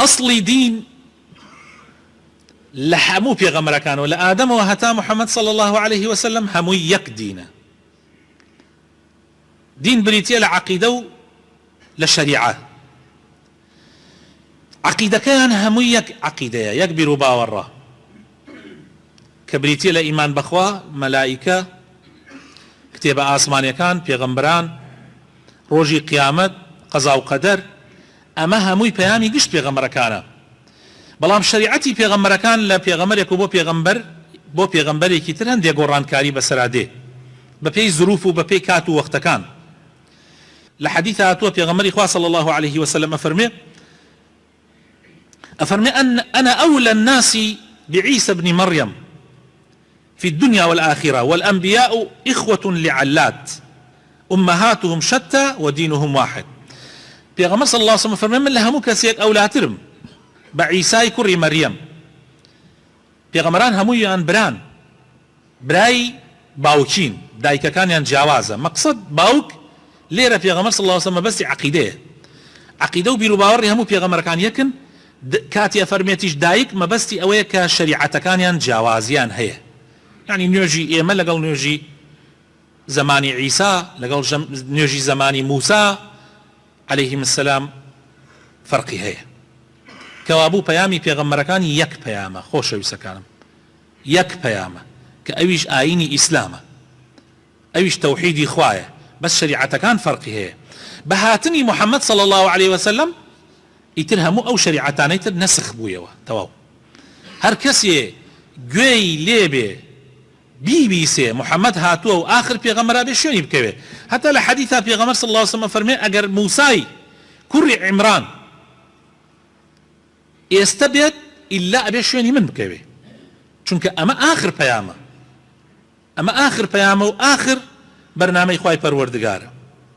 ئەسڵی دین لە هەموو پێغەمبەرەکانەوە لە ئادەمەوە هەتا محەممەد صلى الله عليه وسلم هەمووی یەک دینە. دین بریتیە لە عەقیدە و لە شەریعە. عەقیدەکەیان هەمووی یەک عەقیدەیە، یەک بیر و باوەڕە کە بریتیە لە ئیمان بەخوا، مەلائیکە، کتێبە ئاسمانیەکان، پێغەمبەران، ڕۆژی قیامەت، قەزا و قەدەر. ئەمە هەمووی پەیامی گشت پێغەمبەرەکانە. بەڵام شەریعەتی پێغەمبەرەکان لە پێغەمبەرێک و بۆ پێغەمبەرێکی تر هەندێک گۆڕانکاری بەسەرا دێ بە پێی زروف و بە پێی کات و وەختەکان. لە حەدیث هاتووە پێغەمبەری خوا صلی الله عليه وسلم ئەفەرمێ أنا أولى الناس بعيسى بن مريم في الدنيا والآخرة والأنبياء إخوة لعلات أمهاتهم شتى ودينهم واحد. پێغەمبەر صلی الله عليه وسلم فەرمێ من لە هەموو کەسێک ئەولاترم بە عیسای کوڕی مەریەم. پێغەمبەران هەموویان برای باوکین، دایکەکانیان جیاوازە. مەقسەد باوک لێرە پێغەمبەر صلی الله عليه وسلم بەستی عەقیدەیە. عەقیدە و بیر و باوەڕی هەموو پێغەمبەرەکان یەکن. کاتی فەرمێتیش دایک مەبەستی ئەوەیە کە شەریعەتەکانیان جیاوازیان هەیە. یعنی نوێژی ئێمە لەگەڵ نوێژی زمانی عیسا، لەگەڵ نوێژی زمانی موسا عليهم السلام فەرقی هەیە. کەوابوو پەیامی پێغەمبەرەکانی یەک پەیامە. خۆشەویستەکانم، یەک پەیامە کە ئەویش ئاینی ئیسلامە، ئەویش تەوحیدی خوایە، بەس شەریعەتەکان فەرقی هەیە. بە هاتنی محەممەد صلی الله عليه وسلم ئیتر هەموو ئەو شەریعەتانەی تر نەسخ بوویەوە. تەواو هەر کەسێ گوێی لێبێ بیبیسێ محەممەد هاتووە و ئاخر پێغەمبەرا بێ شوێنی بکەوێ. هەتا لە حەدیثا پێغەمبەر صلی الله عليه وسلم فەرمێ ئەگەر موسای کوڕی عیمران ئێستا بێت ئیلا ئەبێ شوێنی من بکەوێ، چونکە ئەمە ئاخر پەیامە، ئەمە ئاخر پەیامە و ئاخر بەرنامەی خوای پەروەردگارە.